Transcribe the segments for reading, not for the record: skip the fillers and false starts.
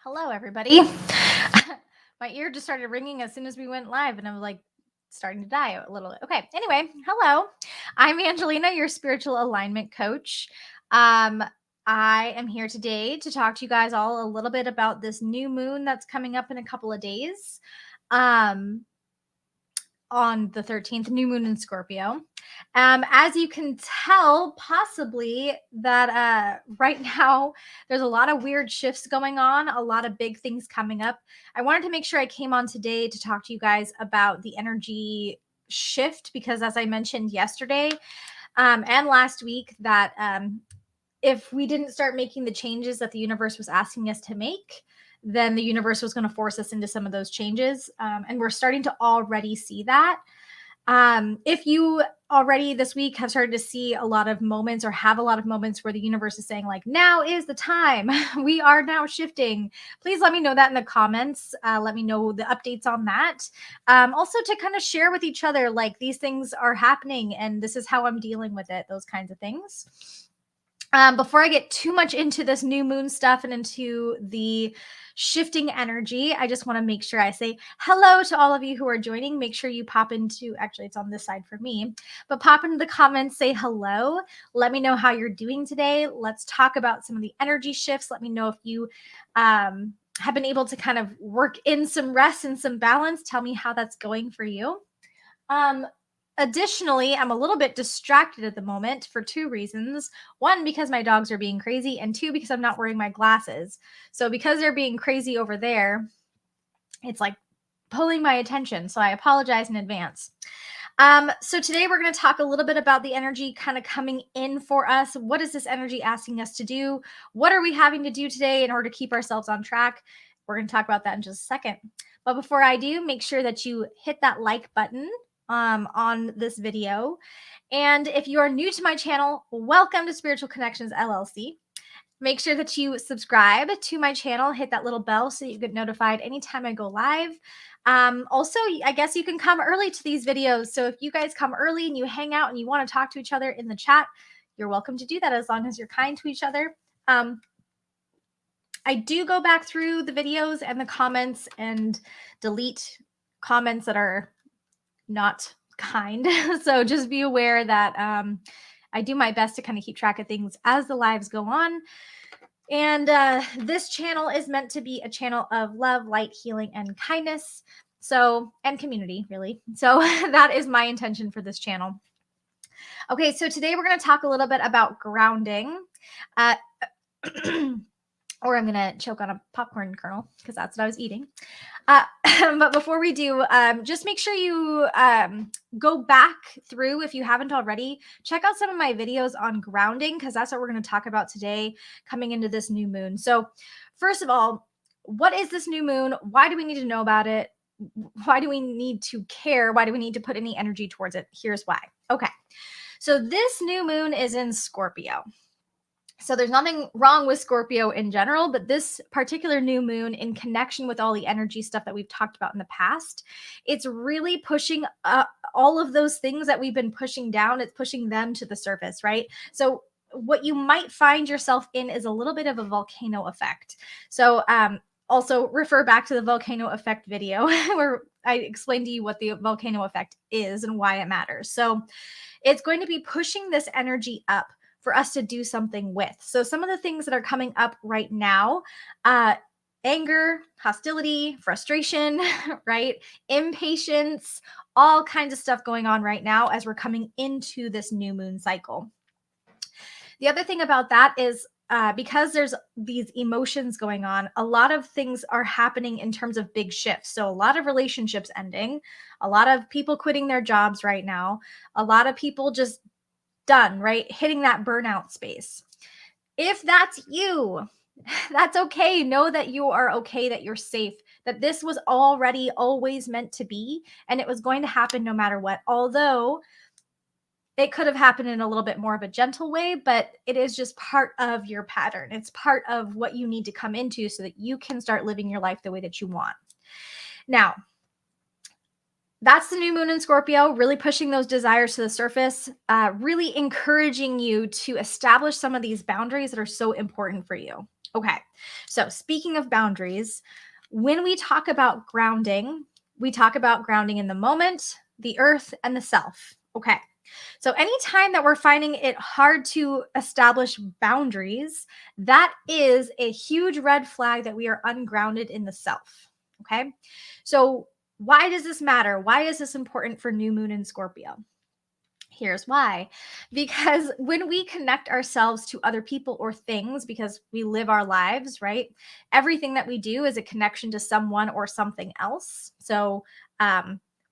Hello, everybody. My ear just started ringing as soon as we went live, and I'm like starting to die a little. Okay. Anyway, hello. I'm Angelina, your spiritual alignment coach. Um, I am here today to talk to you guys all a little bit about this new moon that's coming up in a couple of days. Um, on the 13th, new moon in Scorpio. As you can tell, possibly that right now there's a lot of weird shifts going on, a lot of big things coming up. I wanted to make sure I came on today to talk to you guys about the energy shift because, as I mentioned yesterday and last week, that if we didn't start making the changes that the universe was asking us to make, then the universe was going to force us into some of those changes. And we're starting to already see that. If you already this week have started to see a lot of moments or have a lot of moments where the universe is saying, like, now is the time, we are now shifting, please let me know that in the comments. Let me know the updates on that. Also, to kind of share with each other, like, these things are happening and this is how I'm dealing with it, those kinds of things. Before I get too much into this new moon stuff and into the shifting energy, I just want to make sure I say hello to all of you who are joining. Make sure you pop into, actually, it's on this side for me, but pop into the comments, say hello. Let me know how you're doing today. Let's talk about some of the energy shifts. Let me know if you have been able to kind of work in some rest and some balance. Tell me how that's going for you. Additionally, I'm a little bit distracted at the moment for two reasons. One, because my dogs are being crazy, and two, because I'm not wearing my glasses. So because they're being crazy over there, it's like pulling my attention. So I apologize in advance. So today we're going to talk a little bit about the energy kind of coming in for us. What is this energy asking us to do? What are we having to do today in order to keep ourselves on track? We're going to talk about that in just a second. But before I do, make sure that you hit that like button on this video. And if you are new to my channel, welcome to Spiritual Connections LLC. Make sure that you subscribe to my channel, hit that little bell so you get notified anytime I go live. Also, I guess you can come early to these videos. So if you guys come early and you hang out and you want to talk to each other in the chat, you're welcome to do that as long as you're kind to each other. I do go back through the videos and the comments and delete comments that are not kind. So just be aware that I do my best to kind of keep track of things as the lives go on. And this channel is meant to be a channel of love, light, healing, and kindness. So, and community, really. So that is my intention for this channel. Okay, so today we're going to talk a little bit about grounding. Or I'm going to choke on a popcorn kernel because that's what I was eating. But before we do, just make sure you go back through, if you haven't already, check out some of my videos on grounding because that's what we're going to talk about today coming into this new moon. So first of all, what is this new moon? Why do we need to know about it? Why do we need to care? Why do we need to put any energy towards it? Here's why. Okay. So this new moon is in Scorpio. So there's nothing wrong with Scorpio in general, but this particular new moon, in connection with all the energy stuff that we've talked about in the past, it's really pushing all of those things that we've been pushing down. It's pushing them to the surface, right? So what you might find yourself in is a little bit of a volcano effect. So also refer back to the volcano effect video where I explained to you what the volcano effect is and why it matters. So it's going to be pushing this energy up for us to do something with. So some of the things that are coming up right now, anger, hostility, frustration, right? Impatience, all kinds of stuff going on right now as we're coming into this new moon cycle. The other thing about that is because there's these emotions going on, a lot of things are happening in terms of big shifts. So a lot of relationships ending, a lot of people quitting their jobs right now, a lot of people just done, right? Hitting that burnout space. If that's you, that's okay. Know that you are okay, that you're safe, that this was already always meant to be, and it was going to happen no matter what. Although it could have happened in a little bit more of a gentle way, but it is just part of your pattern. It's part of what you need to come into so that you can start living your life the way that you want. Now, that's the new moon in Scorpio, really pushing those desires to the surface, really encouraging you to establish some of these boundaries that are so important for you. Okay, so speaking of boundaries, when we talk about grounding, we talk about grounding in the moment, the earth, and the self. Okay, so anytime that we're finding it hard to establish boundaries, that is a huge red flag that we are ungrounded in the self. Okay, so why does this matter? Why is this important for new moon in Scorpio? Here's why. Because when we connect ourselves to other people or things, because we live our lives, right? Everything that we do is a connection to someone or something else. So,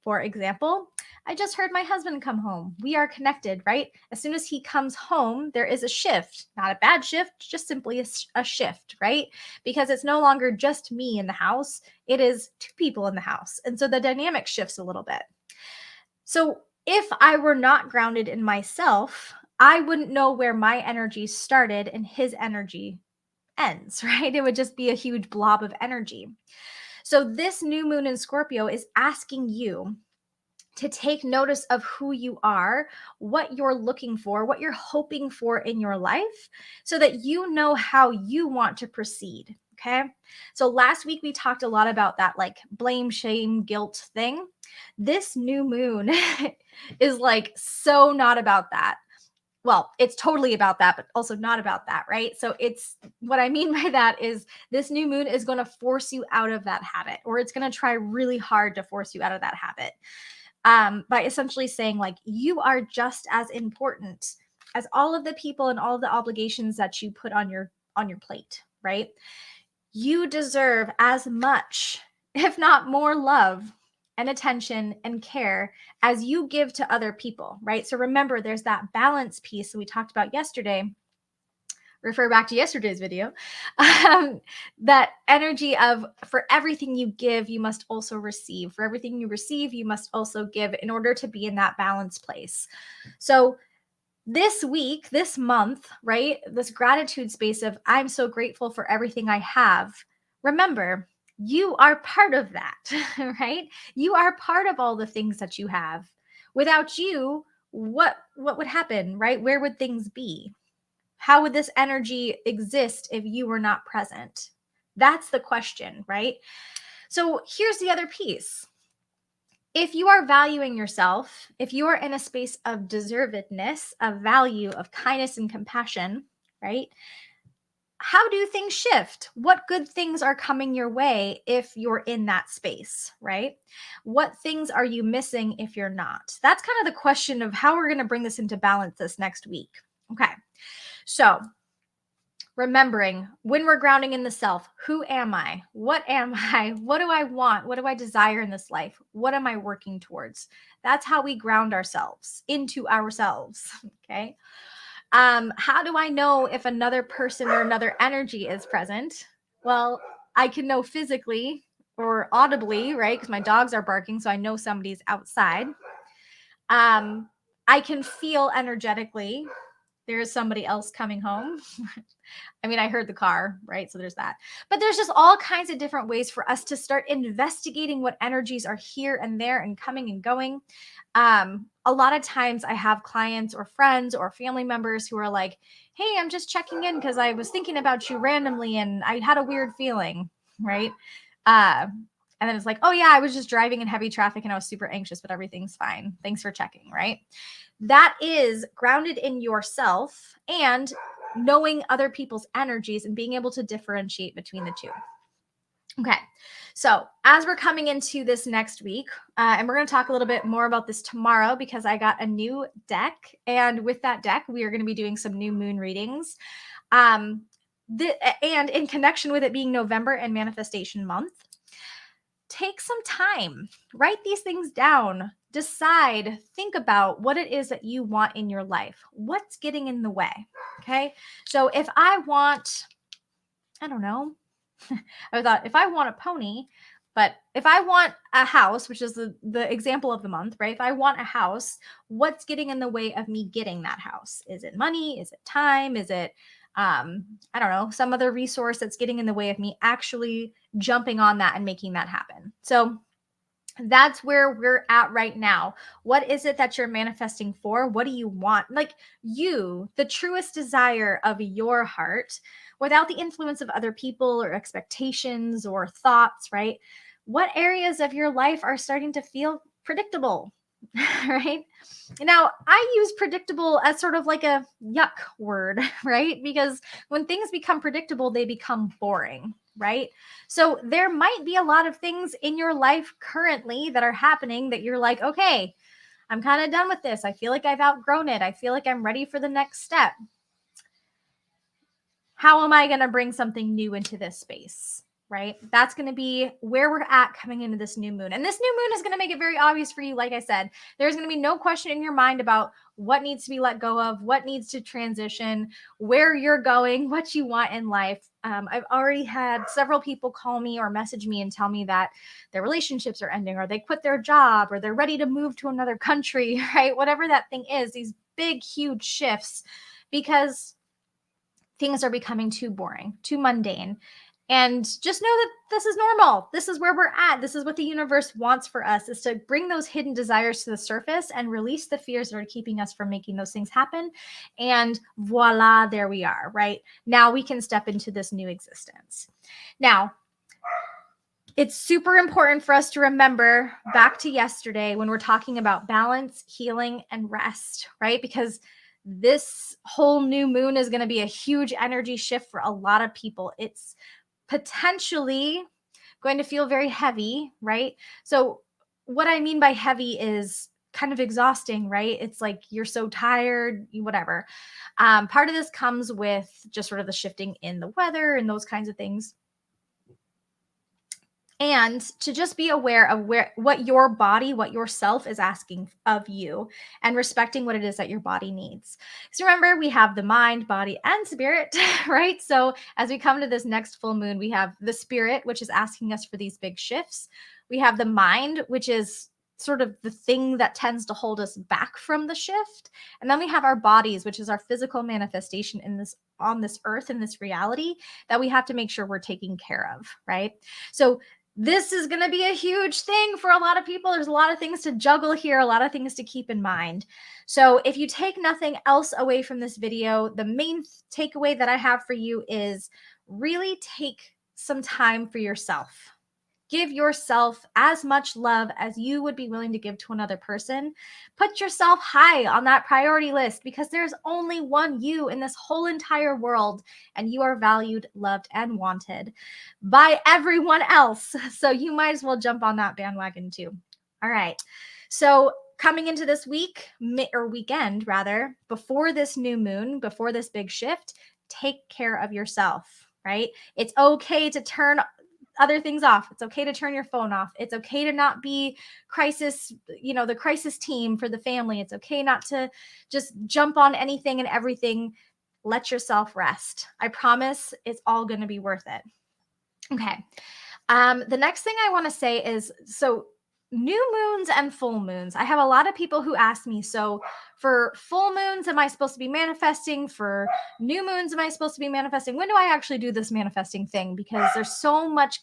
for example, I just heard my husband come home. We are connected, right? As soon as he comes home, there is a shift, not a bad shift, just simply a shift, right? Because it's no longer just me in the house, it is two people in the house. And so the dynamic shifts a little bit. So if I were not grounded in myself, I wouldn't know where my energy started and his energy ends, right? It would just be a huge blob of energy. So this new moon in Scorpio is asking you to take notice of who you are, what you're looking for, what you're hoping for in your life, so that you know how you want to proceed. Okay. So last week we talked a lot about that like blame, shame, guilt thing. This new moon is like so not about that. Well, it's totally about that, but also not about that, right? So it's what I mean by that is this new moon is going to force you out of that habit, or it's going to try really hard to force you out of that habit, by essentially saying like you are just as important as all of the people and all of the obligations that you put on your plate, right? You deserve as much, if not more, love and attention and care as you give to other people, right? So remember, there's that balance piece that we talked about yesterday. Refer back to yesterday's video. That energy of for everything you give, you must also receive. For everything you receive, you must also give in order to be in that balanced place. So this week, this month, right? This gratitude space of I'm so grateful for everything I have. Remember, you are part of that, right? You are part of all the things that you have. Without you, what would happen, right? Where would things be? How would this energy exist if you were not present? That's the question, right? So here's the other piece. If you are valuing yourself, if you are in a space of deservedness, of value, of kindness and compassion, right? How do things shift? What good things are coming your way if you're in that space, right? What things are you missing if you're not? That's kind of the question of how we're going to bring this into balance this next week. Okay. So, remembering when we're grounding in the self, who am I? What am I? What do I want? What do I desire in this life? What am I working towards? That's how we ground ourselves into ourselves. Okay. How do I know if another person or another energy is present? Well, I can know physically or audibly, right? Because my dogs are barking, so I know somebody's outside. I can feel energetically there is somebody else coming home. I mean, I heard the car, right? So there's that. But there's just all kinds of different ways for us to start investigating what energies are here and there and coming and going. A lot of times I have clients or friends or family members who are like, hey, I'm just checking in because I was thinking about you randomly and I had a weird feeling, right? And then it's like, oh, yeah, I was just driving in heavy traffic and I was super anxious, but everything's fine. Thanks for checking, right? That is grounded in yourself and knowing other people's energies and being able to differentiate between the two. Okay, so as we're coming into this next week, and we're going to talk a little bit more about this tomorrow because I got a new deck. And with that deck, we are going to be doing some new moon readings. And in connection with it being November and manifestation month, take some time, write these things down, decide, think about what it is that you want in your life. What's getting in the way? Okay. So if I want, I don't know, I thought if I want a pony, but if I want a house, which is the example of the month, right? If I want a house, what's getting in the way of me getting that house? Is it money? Is it time? Is it, I don't know, some other resource that's getting in the way of me actually jumping on that and making that happen? So That's where we're at right now. What is it that you're manifesting for? What do you want? Like you, the truest desire of your heart, without the influence of other people or expectations or thoughts, right? What areas of your life are starting to feel predictable, right? Now, I use predictable as sort of like a yuck word, right? Because when things become predictable, they become boring, right? So there might be a lot of things in your life currently that are happening that you're like, okay, I'm kind of done with this. I feel like I've outgrown it. I feel like I'm ready for the next step. How am I going to bring something new into this space? Right? That's going to be where we're at coming into this new moon. And this new moon is going to make it very obvious for you. Like I said, there's going to be no question in your mind about what needs to be let go of, what needs to transition, where you're going, what you want in life. I've already had several people call me or message me and tell me that their relationships are ending, or they quit their job, or they're ready to move to another country, right? Whatever that thing is, these big, huge shifts, because things are becoming too boring, too mundane. And just know that this is normal. This is where we're at. This is what the universe wants for us, is to bring those hidden desires to the surface and release the fears that are keeping us from making those things happen. And voila, there we are, right? Now we can step into this new existence. Now, it's super important for us to remember back to yesterday when we're talking about balance, healing, and rest, right? Because this whole new moon is going to be a huge energy shift for a lot of people. It's potentially going to feel very heavy, right? So, what I mean by heavy is kind of exhausting, right? It's like you're so tired, whatever. Part of this comes with just sort of the shifting in the weather and those kinds of things, and to just be aware of what your body, what yourself is asking of you, and respecting what it is that your body needs. So remember, we have the mind, body, and spirit, right? So as we come to this next full moon, we have the spirit, which is asking us for these big shifts. We have the mind, which is sort of the thing that tends to hold us back from the shift. And then we have our bodies, which is our physical manifestation in this, on this earth, in this reality, that we have to make sure we're taking care of, right? So this is going to be a huge thing for a lot of people. There's a lot of things to juggle here, a lot of things to keep in mind. So if you take nothing else away from this video, the main takeaway that I have for you is really take some time for yourself. Give yourself as much love as you would be willing to give to another person. Put yourself high on that priority list, because there's only one you in this whole entire world, and you are valued, loved, and wanted by everyone else. So you might as well jump on that bandwagon too. All right. So coming into this week, or weekend rather, before this new moon, before this big shift, take care of yourself, right? It's okay to turn other things off. It's okay to turn your phone off. It's okay to not be crisis, the crisis team for the family. It's okay not to just jump on anything and everything. Let yourself rest. I promise it's all going to be worth it. Okay. The next thing I want to say is, so new moons and full moons. I have a lot of people who ask me, so for full moons, am I supposed to be manifesting? For new moons, am I supposed to be manifesting? When do I actually do this manifesting thing? Because there's so much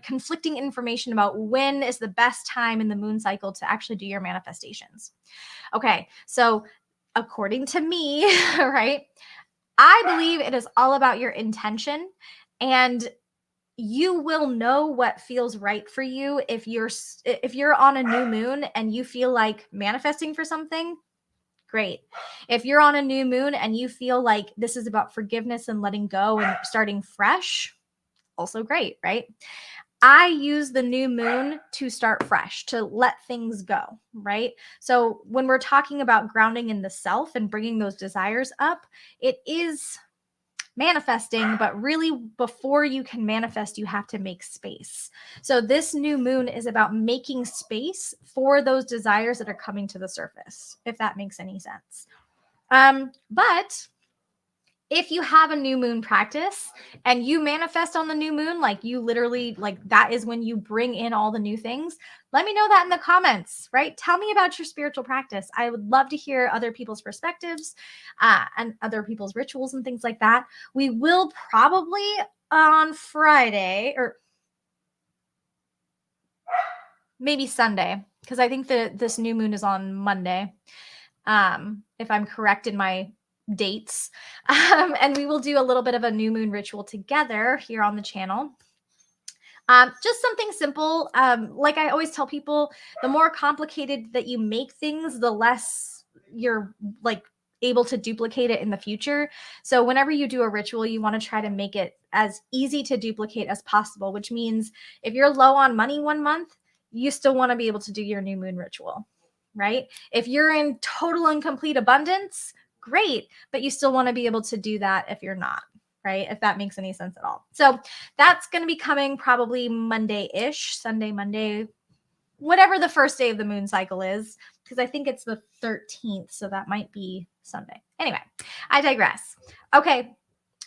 conflicting information about when is the best time in the moon cycle to actually do your manifestations. Okay, so according to me, right, I believe it is all about your intention, and you will know what feels right for you. If you're on a new moon and you feel like manifesting for something, great. If you're on a new moon and you feel like this is about forgiveness and letting go and starting fresh, also great, right? I use the new moon to start fresh, to let things go, right? So when we're talking about grounding in the self and bringing those desires up, it is manifesting, but really before you can manifest, you have to make space. So this new moon is about making space for those desires that are coming to the surface, if that makes any sense. But if you have a new moon practice and you manifest on the new moon, like you literally, like that is when you bring in all the new things, let me know that in the comments, right? Tell me about your spiritual practice. I would love to hear other people's perspectives and other people's rituals and things like that. We will probably on Friday, or maybe Sunday, because I think that this new moon is on Monday, if I'm correct in my dates. And we will do a little bit of a new moon ritual together here on the channel. Just something simple. Like I always tell people, the more complicated that you make things, the less you're like able to duplicate it in the future. So whenever you do a ritual, you want to try to make it as easy to duplicate as possible, which means if you're low on money one month, you still want to be able to do your new moon ritual, right? If you're in total and complete abundance, great, but you still want to be able to do that if you're not, right? If that makes any sense at all. So that's going to be coming probably Monday-ish, Sunday, Monday, whatever the first day of the moon cycle is, because I think it's the 13th. So that might be Sunday. Anyway, I digress. Okay,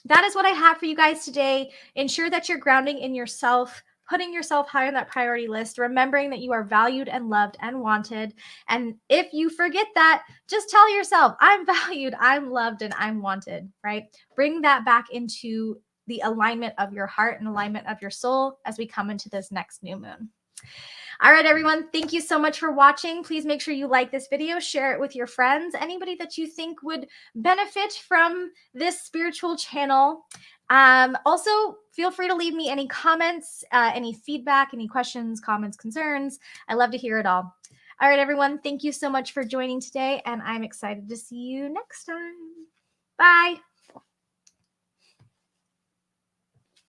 that is what I have for you guys today. Ensure that you're grounding in yourself, putting yourself high on that priority list, remembering that you are valued and loved and wanted. And if you forget that, just tell yourself, I'm valued, I'm loved, and I'm wanted, right? Bring that back into the alignment of your heart and alignment of your soul as we come into this next new moon. All right, everyone. Thank you so much for watching. Please make sure you like this video, share it with your friends, anybody that you think would benefit from this spiritual channel. Also, feel free to leave me any comments, any feedback, any questions, comments, concerns. I love to hear it all. All right, everyone. Thank you so much for joining today, and I'm excited to see you next time. Bye.